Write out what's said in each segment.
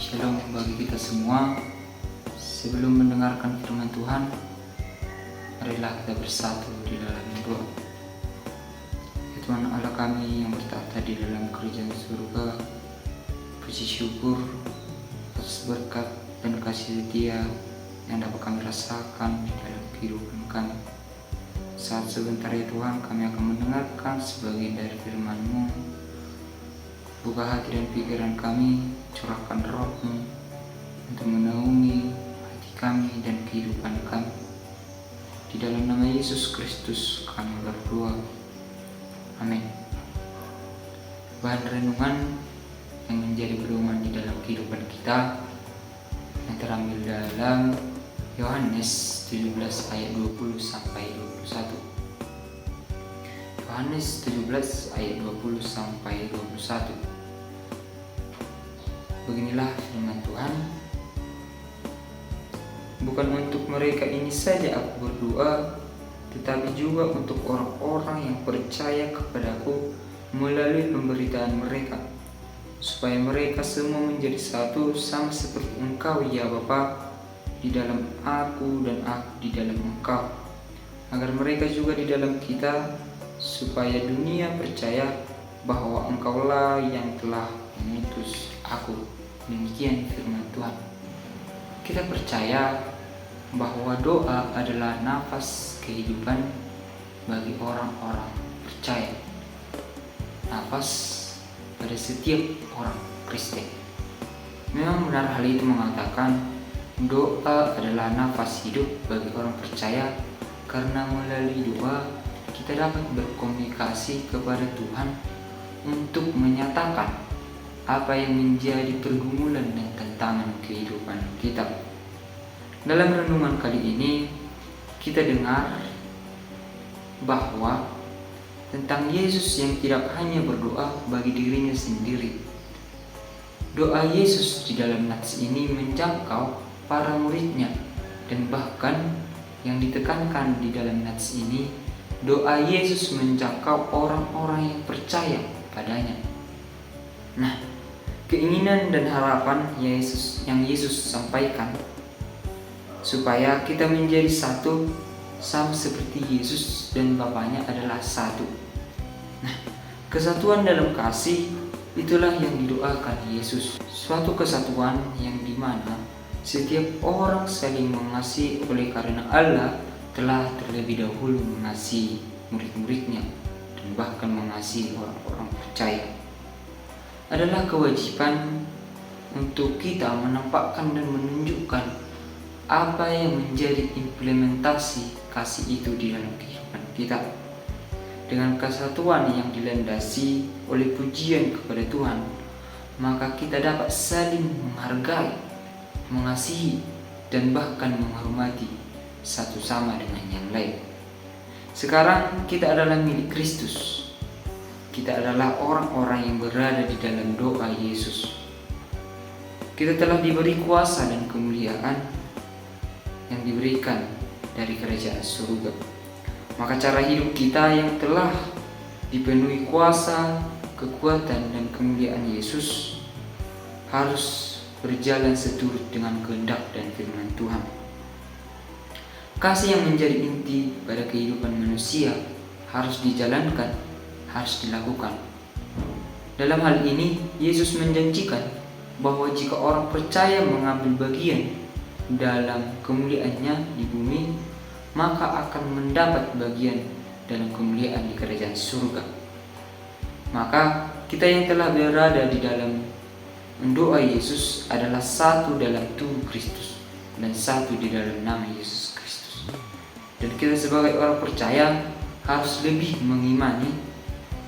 Shalom bagi kita semua. Sebelum mendengarkan firman Tuhan, marilah kita bersatu di dalam doa. Ya Tuhan Allah kami yang bertata di dalam kerajaan surga, puji syukur atas berkat dan kasih setia yang dapat kami rasakan di dalam kehidupan kami. Saat sebentar ya Tuhan, kami akan mendengarkan sebagian dari firman-Mu. Buka hati dan pikiran kami, curahkan roh-Mu untuk menaungi hati kami dan kehidupan kami. Di dalam nama Yesus Kristus kami berdoa. Amin. Bahan renungan yang menjadi pedoman di dalam kehidupan kita yang terambil dalam Yohanes 17 ayat 20 sampai 21. Yohanes 17 ayat 20 sampai 21. Beginilah firman Tuhan. Bukan untuk mereka ini saja aku berdoa, tetapi juga untuk orang-orang yang percaya kepadaku melalui pemberitaan mereka, supaya mereka semua menjadi satu sama seperti Engkau ya Bapa, di dalam aku dan aku di dalam Engkau, agar mereka juga di dalam kita, supaya dunia percaya bahwa Engkaulah yang telah mengutus aku. Demikian firman Tuhan. Kita percaya bahwa doa adalah nafas kehidupan bagi orang-orang percaya, nafas pada setiap orang Kristen. Memang benar hal itu mengatakan doa adalah nafas hidup bagi orang percaya, karena melalui doa kita dapat berkomunikasi kepada Tuhan untuk menyatakan apa yang menjadi pergumulan dan tantangan kehidupan kita. Dalam renungan kali ini kita dengar bahwa tentang Yesus yang tidak hanya berdoa bagi dirinya sendiri. Doa Yesus di dalam nats ini menjangkau para muridnya, dan bahkan yang ditekankan di dalam nats ini, doa Yesus menjangkau orang-orang yang percaya padanya. Nah, keinginan dan harapan yang Yesus sampaikan supaya kita menjadi satu sama seperti Yesus dan Bapaknya adalah satu. Nah, kesatuan dalam kasih itulah yang didoakan Yesus. Suatu kesatuan yang dimana setiap orang saling mengasihi oleh karena Allah telah terlebih dahulu mengasihi murid-muridnya dan bahkan mengasihi orang-orang percaya. Adalah kewajiban untuk kita menampakkan dan menunjukkan apa yang menjadi implementasi kasih itu di dalam kehidupan kita. Dengan kesatuan yang dilandasi oleh pujian kepada Tuhan, maka kita dapat saling menghargai, mengasihi, dan bahkan menghormati satu sama dengan yang lain. Sekarang kita adalah milik Kristus. Kita adalah orang-orang yang berada di dalam doa Yesus. Kita telah diberi kuasa dan kemuliaan yang diberikan dari kerajaan surga. Maka cara hidup kita yang telah dipenuhi kuasa, kekuatan, dan kemuliaan Yesus harus berjalan seturut dengan kehendak dan firman Tuhan. Kasih yang menjadi inti pada kehidupan manusia harus dijalankan, harus dilakukan. Dalam hal ini, Yesus menjanjikan bahwa jika orang percaya mengambil bagian dalam kemuliaannya di bumi, maka akan mendapat bagian dalam kemuliaan di kerajaan surga. Maka kita yang telah berada di dalam doa Yesus adalah satu dalam tubuh Kristus dan satu di dalam nama Yesus Kristus. Dan kita sebagai orang percaya harus lebih mengimani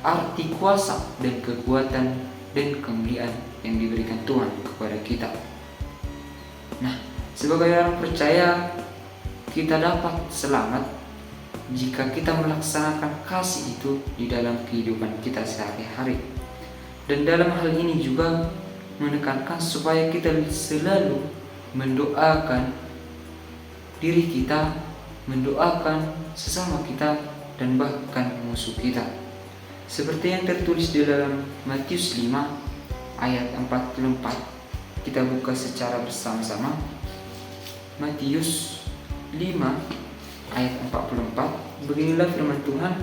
arti kuasa dan kekuatan dan kemuliaan yang diberikan Tuhan kepada kita. Nah, sebagai orang percaya, kita dapat selamat jika kita melaksanakan kasih itu di dalam kehidupan kita sehari-hari. Dan dalam hal ini juga menekankan supaya kita selalu mendoakan diri kita, mendoakan sesama kita, dan bahkan musuh kita. Seperti yang tertulis di dalam Matius 5 ayat 44, kita buka secara bersama-sama Matius 5 ayat 44. Beginilah firman Tuhan.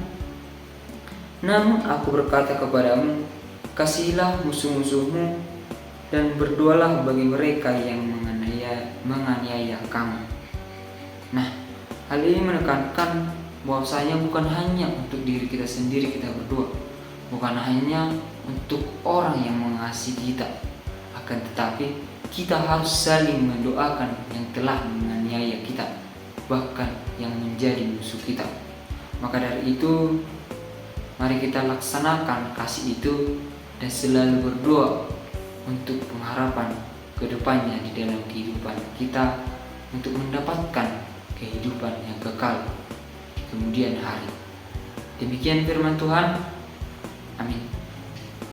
Namun aku berkata kepadamu, kasihilah musuh-musuhmu dan berdoalah bagi mereka yang menganiaya kamu. Nah, hal ini menekankan bahwasanya bukan hanya untuk diri kita sendiri kita berdoa, bukan hanya untuk orang yang mengasihi kita, akan tetapi kita harus saling mendoakan yang telah menganiaya kita, bahkan yang menjadi musuh kita. Maka dari itu, mari kita laksanakan kasih itu dan selalu berdoa untuk pengharapan kedepannya di dalam kehidupan kita, untuk mendapatkan kehidupan yang kekal di kemudian hari. Demikian firman Tuhan. Amin.